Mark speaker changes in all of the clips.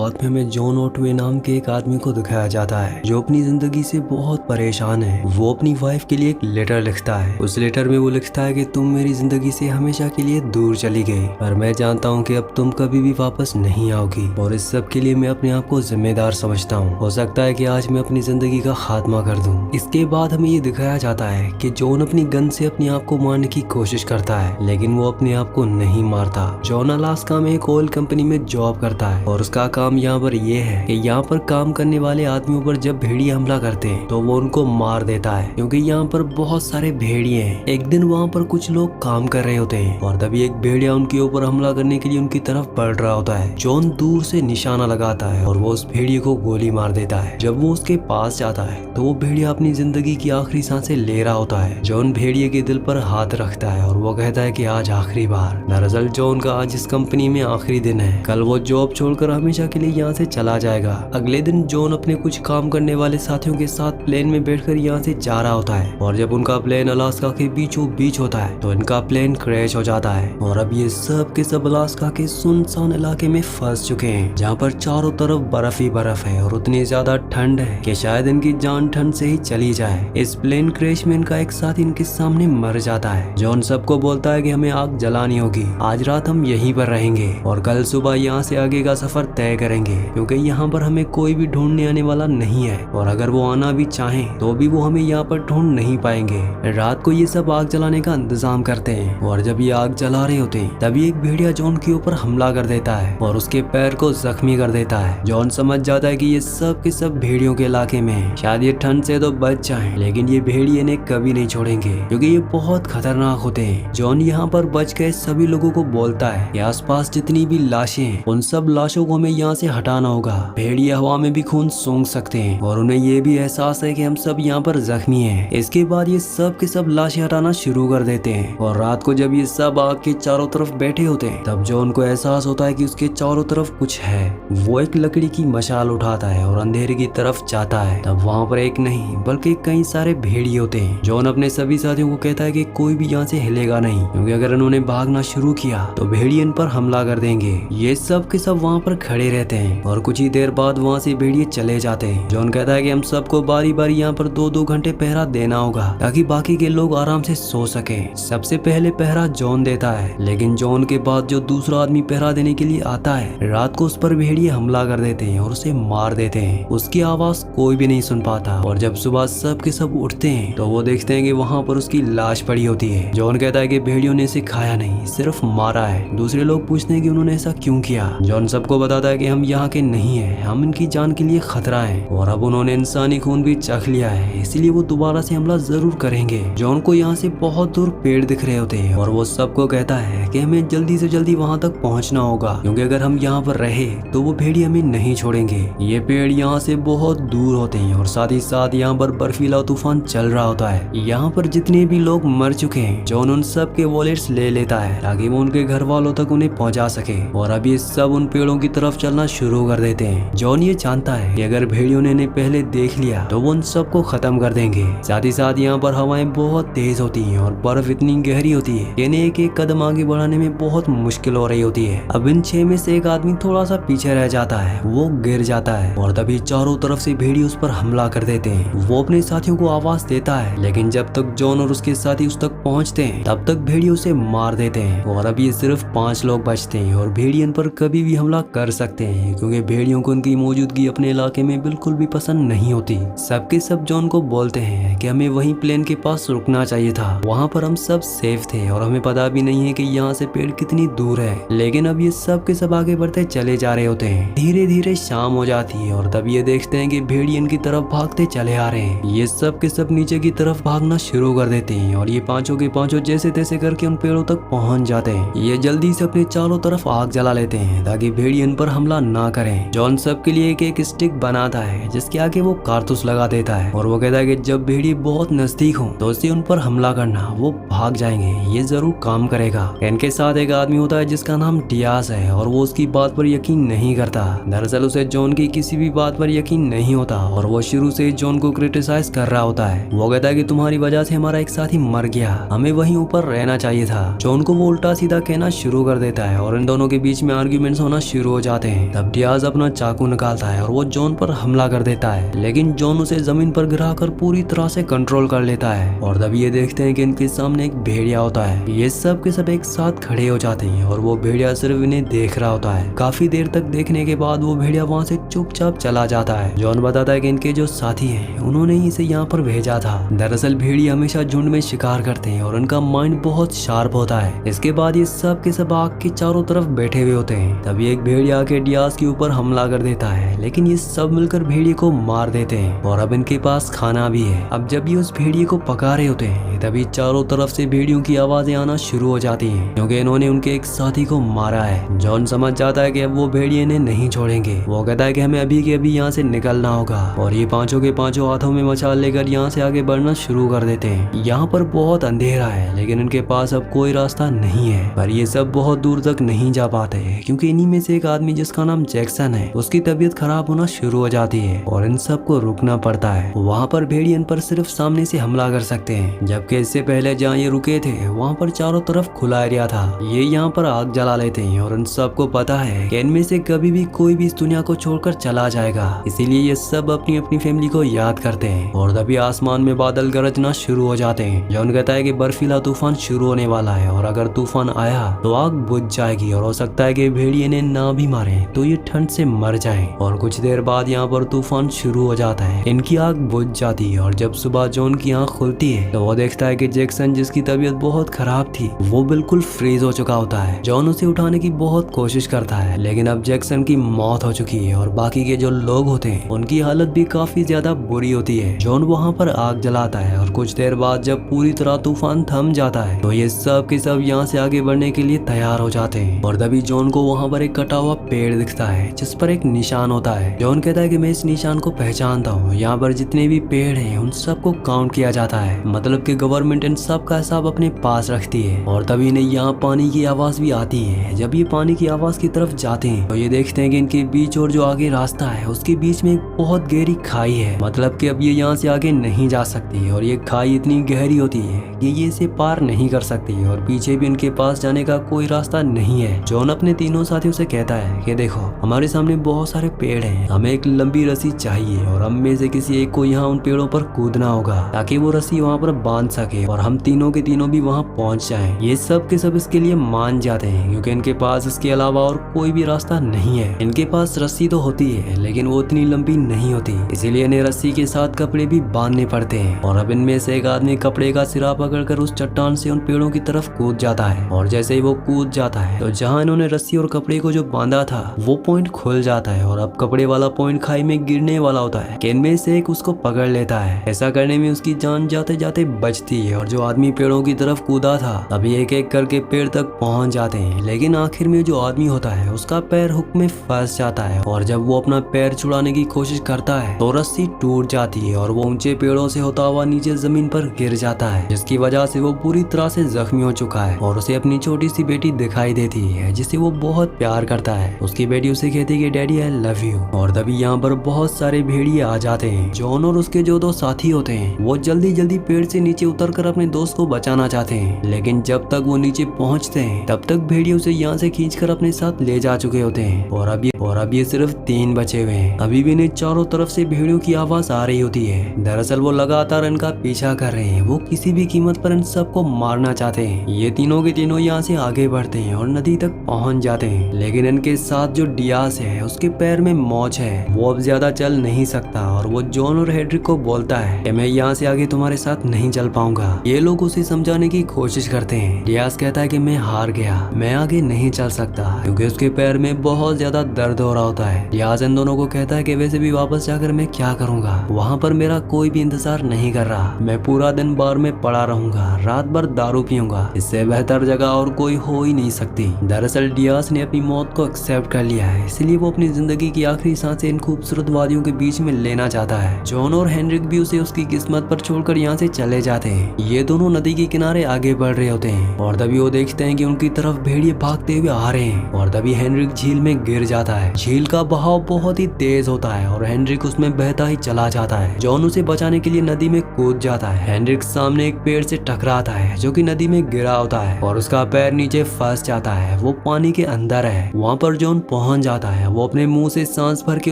Speaker 1: शुरुआत में हमें जॉन ओटवे नाम के एक आदमी को दिखाया जाता है जो अपनी जिंदगी से बहुत परेशान है। वो अपनी वाइफ के लिए एक लेटर लिखता है। उस लेटर में वो लिखता है कि तुम मेरी जिंदगी से हमेशा के लिए दूर चली गई, पर मैं जानता हूँ कि अब तुम कभी भी वापस नहीं आओगी और इस सब के लिए मैं अपने आप को जिम्मेदार समझता हूँ। हो सकता है कि आज मैं अपनी जिंदगी का खात्मा कर दूं। इसके बाद हमें ये दिखाया जाता है कि जॉन अपनी गन से अपने आप को मारने की कोशिश करता है, लेकिन वो अपने आप को नहीं मारता। जॉन अलास्का में एक ऑयल कंपनी में जॉब करता है और उसका काम यहाँ पर यह है कि यहाँ पर काम करने वाले आदमियों पर जब भेड़िए हमला करते हैं तो वो उनको मार देता है, क्योंकि यहाँ पर बहुत सारे भेड़िए हैं। एक दिन वहाँ पर कुछ लोग काम कर रहे होते हैं और तभी एक भेड़िया उनके ऊपर हमला करने के लिए उनकी तरफ बढ़ रहा होता है। जॉन दूर से निशाना लगाता है और वो उस भेड़िए को गोली मार देता है। जब वो उसके पास जाता है तो वो भेड़िया अपनी जिंदगी की आखिरी सांसें ले रहा होता है। जॉन भेड़िए के दिल पर हाथ रखता है और वो कहता है कि आज आखिरी बार। दरअसल जॉन का आज इस कंपनी में आखिरी दिन है। कल वो जॉब छोड़कर हमेशा के लिए यहाँ से चला जाएगा। अगले दिन जॉन अपने कुछ काम करने वाले साथियों के साथ प्लेन में बैठकर यहाँ से जा रहा होता है और जब उनका प्लेन अलास्का के बीचों बीच होता है तो इनका प्लेन क्रैश हो जाता है और अब ये सब के सब अलास्का के सुनसान इलाके में फंस चुके हैं, जहाँ पर चारों तरफ बर्फ ही बर्फ है और उतनी ज्यादा ठंड है कि शायद इनकी जान ठंड से ही चली जाए। इस प्लेन क्रैश में इनका एक साथी इनके सामने मर जाता है। जॉन सबको बोलता है कि हमें आग जलानी होगी, आज रात हम यहीं पर रहेंगे और कल सुबह यहाँ से आगे का सफर तय करेंगे, क्योंकि यहाँ पर हमें कोई भी ढूंढने आने वाला नहीं है और अगर वो आना भी चाहे तो भी वो हमें यहाँ पर ढूंढ नहीं पाएंगे। रात को ये सब आग जलाने का इंतजाम करते हैं और जब ये आग जला रहे होते हैं तभी एक भेड़िया जॉन के ऊपर हमला कर देता है और उसके पैर को जख्मी कर देता है। जॉन समझ जाता है कि ये सब के सब भेड़ियों के इलाके में है, शायद ये ठंड से तो बच जाएं, लेकिन ये भेड़िए इन्हें कभी नहीं छोड़ेंगे क्योंकि ये बहुत खतरनाक होते हैं। जॉन यहाँ पर बच गए सभी लोगों को बोलता है कि आसपास जितनी भी लाशें हैं उन सब लाशों को हमें यहाँ से हटाना होगा। भेड़िए हवा में भी खून सूंघ सकते हैं और उन्हें ये भी एहसास है कि हम सब यहाँ पर जख्मी हैं। इसके बाद ये सब के सब लाशें हटाना शुरू कर देते हैं और रात को जब ये सब आग के चारों तरफ बैठे होते हैं तब जॉन को एहसास होता है कि उसके चारों तरफ कुछ है। वो एक लकड़ी की मशाल उठाता है और अंधेरे की तरफ जाता है। तब वहाँ पर एक नहीं बल्कि कई सारे भेड़िए होते हैं। जॉन अपने सभी साथियों को कहता है कि कोई भी यहाँ से हिलेगा नहीं, क्योंकि अगर इन्होंने भागना शुरू किया तो भेड़िए इन पर हमला कर देंगे। ये सब के सब वहाँ पर खड़े रहते हैं और कुछ ही देर बाद वहाँ से भेड़िए चले जाते हैं। जॉन कहता है कि हम सबको बारी बारी यहाँ पर 2-2 घंटे पहरा देना होगा ताकि बाकी के लोग आराम से सो सके। सबसे पहले पहरा जॉन देता है, लेकिन जॉन के बाद जो दूसरा आदमी पहरा देने के लिए आता है रात को उस पर भेड़िए हमला कर देते हैं और उसे मार देते हैं। उसकी आवाज कोई भी नहीं सुन पाता और जब सुबह सब के सब उठते हैं तो वो देखते हैं कि वहाँ पर उसकी लाश पड़ी होती है। जॉन कहता है कि भेड़ियों ने इसे खाया नहीं, सिर्फ मारा है। दूसरे लोग पूछते हैं कि उन्होंने ऐसा क्यों किया। जॉन सबको बताता है कि हम यहाँ के नहीं है, हम इनकी जान के लिए खतरा है और अब उन्होंने इंसानी खून भी चख लिया है, इसीलिए वो दोबारा से हमला जरूर करेंगे। जॉन को यहाँ से बहुत दूर पेड़ दिख रहे होते हैं और वो सबको कहता है कि हमें जल्दी से जल्दी वहाँ तक पहुँचना होगा, क्योंकि अगर हम यहाँ पर रहे तो वो भेड़िए हमें नहीं छोड़ेंगे। ये पेड़ यहाँ से बहुत दूर होते हैं और साथ ही साथ यहाँ पर बर्फीला तूफान चल रहा होता है। यहाँ पर जितने भी लोग मर चुके हैं जॉन उन सब के वॉलेट्स ले लेता है ताकि वो उनके घर वालों तक उन्हें पहुँचा सके और अब ये सब उन पेड़ों की तरफ चलना शुरू कर देते हैं। जॉन ये जानता है कि अगर भेड़ियों ने इन्हें पहले देख लिया तो वो उन सबको खत्म कर देंगे। साथ ही साथ यहाँ पर हवाएं बहुत तेज होती हैं और बर्फ इतनी गहरी होती है कि इन्हें एक एक कदम आगे बढ़ाने में बहुत मुश्किल हो रही होती है। अब इन 6 में से एक आदमी थोड़ा सा पीछे रह जाता है, वो गिर जाता है और तभी चारों तरफ से भेड़िए उस पर हमला कर देते हैं। वो अपने साथियों को आवाज देता है, लेकिन जब तक जॉन और उसके साथी उस तक पहुंचते हैं तब तक भेड़िए उसे मार देते हैं और अब ये सिर्फ 5 लोग बचते हैं और भेड़िए इन पर कभी भी हमला कर सकते हैं, क्योंकि भेड़ियों को उनकी मौजूदगी अपने इलाके में बिल्कुल भी पसंद नहीं होती। सबके सब जॉन को बोलते हैं कि हमें वहीं प्लेन के पास रुकना चाहिए था, वहाँ पर हम सब सेफ थे और हमें पता भी नहीं है कि यहाँ से पेड़ कितनी दूर है। लेकिन अब ये सब के सब आगे बढ़ते चले जा रहे होते हैं। धीरे धीरे शाम हो जाती है और तब ये देखते हैं कि भेड़िए इनकी तरफ भागते चले आ रहे हैं। ये सब के सब नीचे की तरफ भागना शुरू कर देते हैं और ये पांचों के पांचों जैसे तैसे करके उन पेड़ों तक पहुंच जाते हैं। ये जल्दी से अपने चारों तरफ आग जला लेते हैं ताकि भेड़िए इन पर हमला ना करें। जॉन सबके लिए एक एक स्टिक बनाता है जिसके आगे वो कारतूस लगा देता है और वो कहता है कि जब भेड़िए बहुत नजदीक हो तो उससे उन पर हमला करना, वो भाग जाएंगे, ये जरूर काम करेगा। इनके साथ एक आदमी होता है जिसका नाम डियास है और वो उसकी बात पर यकीन नहीं करता। दरअसल उसे जॉन की किसी भी बात पर यकीन नहीं होता और वो शुरू से जॉन को क्रिटिसाइज कर रहा होता है। वो कहता है कि तुम्हारी वजह से हमारा एक साथी मर गया, हमें वहीं ऊपर रहना चाहिए था। जॉन को वो उल्टा सीधा कहना शुरू कर देता है और इन दोनों के बीच में आर्ग्यूमेंट्स होना शुरू हो जाते हैं। तब डियाज अपना चाकू निकालता है और वो जॉन पर हमला कर देता है, लेकिन जॉन उसे जमीन पर गिराकर पूरी तरह से कंट्रोल कर लेता है। और तब ये देखते हैं कि इनके सामने एक भेड़िया होता है। ये सब के सब एक साथ खड़े हो जाते हैं और वो भेड़िया सिर्फ इन्हें देख रहा होता है। काफी देर तक देखने के बाद वो भेड़िया वहाँ से चुपचाप चला जाता है। जॉन बताता है कि इनके जो साथी हैं उन्होंने ही इसे यहाँ पर भेजा था। दरअसल भेड़िया हमेशा झुंड में शिकार करते हैं और उनका माइंड बहुत शार्प होता है। इसके बाद ये सब के सब आग के चारों तरफ बैठे हुए होते हैं। तभी एक भेड़िया आके डियाज के ऊपर हमला कर देता है, लेकिन ये सब मिलकर भेड़िए को मार देते हैं और अब इनके पास खाना भी है। अब जब ये उस भेड़िए को पका रहे होते हैं तभी चारों तरफ से भेड़ियों की आवाजें आना शुरू हो जाती हैं, क्योंकि इन्होंने उनके एक साथी को मारा है। जॉन समझ जाता है कि अब वो भेड़िए इन्हें नहीं छोड़ेंगे। वो कहता है कि हमें अभी के अभी यहाँ से निकलना होगा और ये पांचों के पांचों हाथों में मशाल लेकर यहाँ से आगे बढ़ना शुरू कर देते हैं। यहाँ पर बहुत अंधेरा है, लेकिन इनके पास अब कोई रास्ता नहीं है। पर ये सब बहुत दूर तक नहीं जा पाते हैं, क्योंकि इन्हीं में से एक आदमी जिसका नाम जैक्सन है उसकी तबीयत खराब होना शुरू हो जाती है और इन सबको रुकना पड़ता है। वहाँ पर भेड़िए इन पर सिर्फ सामने से हमला कर सकते हैं, जबकि इससे पहले जहाँ ये रुके थे वहाँ पर चारों तरफ खुला एरिया था। ये यहाँ पर आग जला लेते हैं और इन सबको पता है कि इनमें से कभी भी कोई भी इस दुनिया को छोड़कर चला जाएगा, इसीलिए ये सब अपनी अपनी फैमिली को याद करते हैं। और तभी आसमान में बादल गरजना शुरू हो जाते हैं। जॉन कहता है कि बर्फीला तूफान शुरू होने वाला है और अगर तूफान आया तो आग बुझ जाएगी और हो सकता है कि भेड़िए ने ना भी मारे तो ये ठंड से मर जाएं। और कुछ देर बाद यहाँ पर तूफान शुरू हो जाता है। इनकी आग बुझ जाती है और जब सुबह जॉन की आंख खुलती है तो वो देखता है कि जैक्सन जिसकी तबीयत बहुत खराब थी वो बिल्कुल फ्रीज हो चुका होता है। जॉन उसे उठाने की बहुत कोशिश करता है, लेकिन अब जैक्सन की मौत हो चुकी है और बाकी के जो लोग होते हैं उनकी हालत भी काफी ज्यादा बुरी होती है। जॉन वहाँ पर आग जलाता है और कुछ देर बाद जब पूरी तरह तूफान थम जाता है तो ये सब के सब यहाँ से आगे बढ़ने के लिए तैयार हो जाते हैं। और तभी जॉन को वहाँ पर एक कटा हुआ पेड़ दिखता है जिस पर एक निशान होता है। जॉन कहता है कि मैं इस निशान को पहचानता हूँ, यहाँ पर जितने भी पेड़ हैं उन सबको काउंट किया जाता है, मतलब कि गवर्नमेंट इन सब का हिसाब अपने पास रखती है। और तभी इन्हें यहाँ पानी की आवाज भी आती है। जब ये पानी की आवाज की तरफ जाते हैं तो ये देखते हैं कि इनके बीच और जो आगे रास्ता है उसके बीच में एक बहुत गहरी खाई है, मतलब कि अब ये यहाँ से आगे नहीं जा सकती और ये खाई इतनी गहरी होती है कि ये इसे पार नहीं कर सकती और पीछे भी इनके पास जाने का कोई रास्ता नहीं है। जॉन अपने तीनों साथियों से कहता है कि देखो हमारे सामने बहुत सारे पेड़ हैं, हमें एक लंबी रस्सी चाहिए और हम में से किसी एक को यहाँ उन पेड़ों पर कूदना होगा ताकि वो रस्सी वहाँ पर बांध सके और हम तीनों के तीनों भी वहाँ पहुँच जाएं। ये सब के सब इसके लिए मान जाते हैं, क्योंकि इनके पास इसके अलावा और कोई भी रास्ता नहीं है। इनके पास रस्सी तो होती है लेकिन वो उतनी लंबी नहीं होती, इसीलिए इन्हें रस्सी के साथ कपड़े भी बांधने पड़ते हैं। और अब इनमें से एक आदमी कपड़े का सिरा पकड़कर उस चट्टान से उन पेड़ों की तरफ कूद जाता है और जैसे ही वो कूद जाता है तो जहाँ इन्होंने रस्सी और कपड़े को जो बांधा था वो पॉइंट खुल जाता है और अब कपड़े वाला पॉइंट खाई में गिरने वाला होता है कि इनमें से एक उसको पकड़ लेता है। ऐसा करने में उसकी जान जाते जाते बचती है और जो आदमी पेड़ों की तरफ कूदा था अभी एक एक करके पेड़ तक पहुंच जाते हैं, लेकिन आखिर में जो आदमी होता है उसका पैर हुक में फंस जाता है और जब वो अपना पैर छुड़ाने की कोशिश करता है तो रस्सी टूट जाती है और वो ऊंचे पेड़ों से होता हुआ नीचे जमीन पर गिर जाता है, जिसकी वजह से वो पूरी तरह से जख्मी हो चुका है। और उसे अपनी छोटी सी बेटी दिखाई देती है जिसे वो बहुत प्यार करता है। उसकी बेटी उसे कहती है कि डैडी आई लव यू। और तभी यहाँ पर बहुत सारे भेड़िए आ जाते हैं। जॉन और उसके जो दो साथी होते हैं वो जल्दी जल्दी पेड़ से नीचे उतरकर अपने दोस्त को बचाना चाहते हैं, लेकिन जब तक वो नीचे पहुँचते हैं तब तक भेड़िए उसे यहाँ से खींचकर अपने साथ ले जा चुके होते हैं। और अब ये सिर्फ 3 बचे हुए हैं। अभी भी इन्हें चारों तरफ से भेड़ियों की आवाज आ रही होती है। दरअसल वो लगातार इनका पीछा कर रहे हैं, वो किसी भी कीमत पर इन सबको मारना चाहते हैं। ये तीनों के तीनों यहाँ से आगे बढ़ते हैं और नदी तक पहुँच जाते हैं, लेकिन इनके साथ जो डियास है उसके पैर में मोच है, वो अब ज्यादा चल नहीं सकता और वो जॉन और हेड्रिक को बोलता है कि मैं यहाँ से आगे तुम्हारे साथ नहीं चल पाऊंगा। ये लोग उसे समझाने की कोशिश करते हैं। डियास कहता है कि मैं हार गया, मैं आगे नहीं चल सकता, क्योंकि उसके पैर में बहुत ज्यादा दर्द हो रहा होता है। डियास इन दोनों को कहता है कि वैसे भी वापस जाकर मैं क्या करूंगा, वहाँ पर मेरा कोई भी इंतजार नहीं कर रहा, मैं पूरा दिन बार में पड़ा रहूंगा, रात भर दारू पीऊंगा, इससे बेहतर जगह और कोई हो ही नहीं सकती। दरअसल डियास ने अपनी मौत को एक्सेप्ट कर लिया है, इसलिए वो अपनी जिंदगी की आखिरी सांसें इन खूबसूरत वादियों के बीच में लेना चाहता है। जॉन और हेनरिक भी उसे उसकी किस्मत पर छोड़कर यहाँ से चले जाते हैं। ये दोनों नदी के किनारे आगे बढ़ रहे होते हैं और तभी वो देखते हैं कि उनकी तरफ भेड़िए भागते हुए आ रहे हैं और तभी हेनरिक झील में गिर जाता है। झील का बहाव बहुत ही तेज होता है और हेनरिक उसमें बहता ही चला जाता है। जॉन उसे बचाने के लिए नदी में कूद जाता है। हेनरिक सामने एक पेड़ से टकराता है जो कि नदी में गिरा होता है और उसका पैर नीचे फंस जाता है। वो पानी के अंदर है। वहाँ पर जॉन पहुंच जाता है। वो अपने मुंह से सांस भर के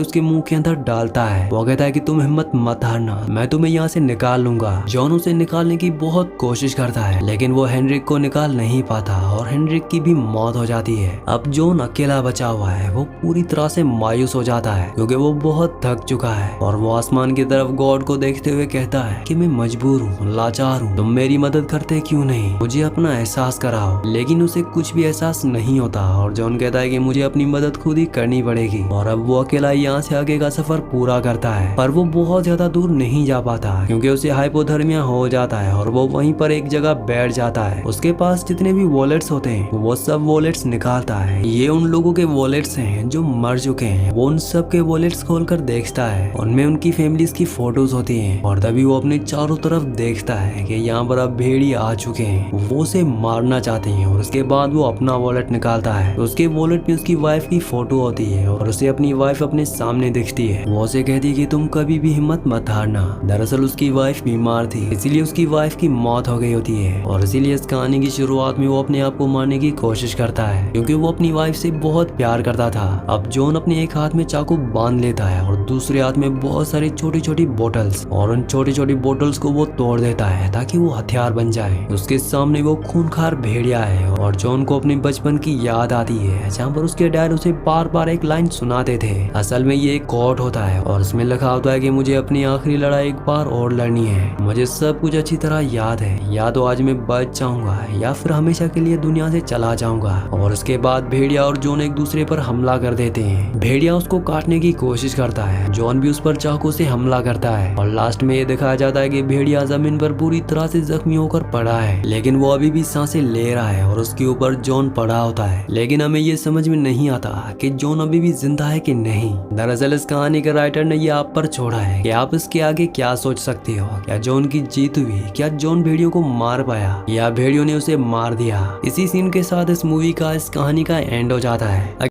Speaker 1: उसके मुंह के अंदर डालता है। वो कहता है कि तुम हिम्मत मत हारना, मैं तुम्हें यहाँ से निकाल लूंगा। जॉन उसे निकालने की बहुत कोशिश करता है लेकिन वो हेनरिक को निकाल नहीं पाता और हेनरिक की भी मौत हो जाती है। अब जॉन अकेला बचा हुआ है। वो पूरी तरह से मायूस हो जाता है क्योंकि वो बहुत थक चुका है और वो आसमान की तरफ गॉड को देखते हुए कहता है कि मैं मजबूर हूँ, लाचार हूँ, तुम मेरी मदद करते क्यों नहीं, मुझे अपना एहसास कराओ। लेकिन उसे कुछ भी एहसास नहीं होता और जॉन कहता है कि मुझे अपनी मदद खुद ही करनी पड़ेगी और अब वो अकेला यहाँ से आगे का सफर पूरा करता है। पर वो बहुत ज्यादा दूर नहीं जा पाता क्योंकि उसे हाइपोथर्मिया हो जाता है और वो वहीं पर एक जगह बैठ जाता है। उसके पास जितने भी वॉलेट्स होते हैं वो सब वॉलेट्स निकालता है। ये उन लोगों के वॉलेट्स हैं जो मर चुके हैं। वो उन सब के वॉलेट्स खोलकर देखता है, उनमें उनकी फैमिलीज की फोटोज होती हैं और तभी वो अपने चारों तरफ देखता है कि यहाँ पर अब भेड़िए आ चुके हैं। वो उसे मारना चाहते हैं और उसके बाद वो अपना वॉलेट निकालता है। तो उसके वॉलेट में उसकी वाइफ की फोटो होती है और उसे अपनी वाइफ अपने सामने दिखती है। वो उसे कहती है कि तुम कभी भी हिम्मत मत हारना। दरअसल उसकी वाइफ बीमार थी, इसीलिए उसकी वाइफ की मौत हो गई होती है और इसीलिए इस कहानी की शुरुआत में वो अपने आप को मारने की कोशिश करता है क्योंकि वो अपनी वाइफ से बहुत प्यार करता था। अब जॉन अपने एक हाथ में चाकू बांध लेता है और दूसरे हाथ में बहुत सारी छोटी छोटी बोतल्स और उन छोटी छोटी बोतल्स को वो तोड़ देता है ताकि वो हथियार बन जाए। उसके सामने वो खूंखार भेड़िया है और जॉन को अपने बचपन की याद आती है जहाँ पर उसके डैड उसे बार बार एक लाइन सुनाते थे। असल में ये एक कोट होता है और उसमें लिखा होता है कि मुझे अपनी आखिरी लड़ाई एक बार और लड़नी है, मुझे सब कुछ अच्छी तरह याद है, या तो आज मैं बच जाऊंगा या फिर हमेशा के लिए दुनिया से चला जाऊंगा। और उसके बाद भेड़िया और जॉन एक दूसरे पर हमला कर देते हैं। भेड़िया उसको काटने की कोशिश करता है, जॉन भी उस पर चाकू से हमला करता है और लास्ट में ये दिखाया जाता है कि भेड़िया जमीन पर पूरी तरह से जख्मी होकर पड़ा है लेकिन वो अभी भी सांसें ले रहा है और उसके ऊपर जॉन पड़ा होता है। लेकिन हमें ये समझ में नहीं आता कि जॉन अभी भी जिंदा है कि नहीं। दरअसल इस कहानी के राइटर ने ये आप पर छोड़ा है कि आप इसके आगे क्या सोच सकते हो। क्या जॉन की जीत हुई? क्या जॉन भेड़ियों को मार पाया या भेड़ियों ने उसे मार दिया? इसी सीन के साथ इस मूवी का, इस कहानी का एंड हो जाता है।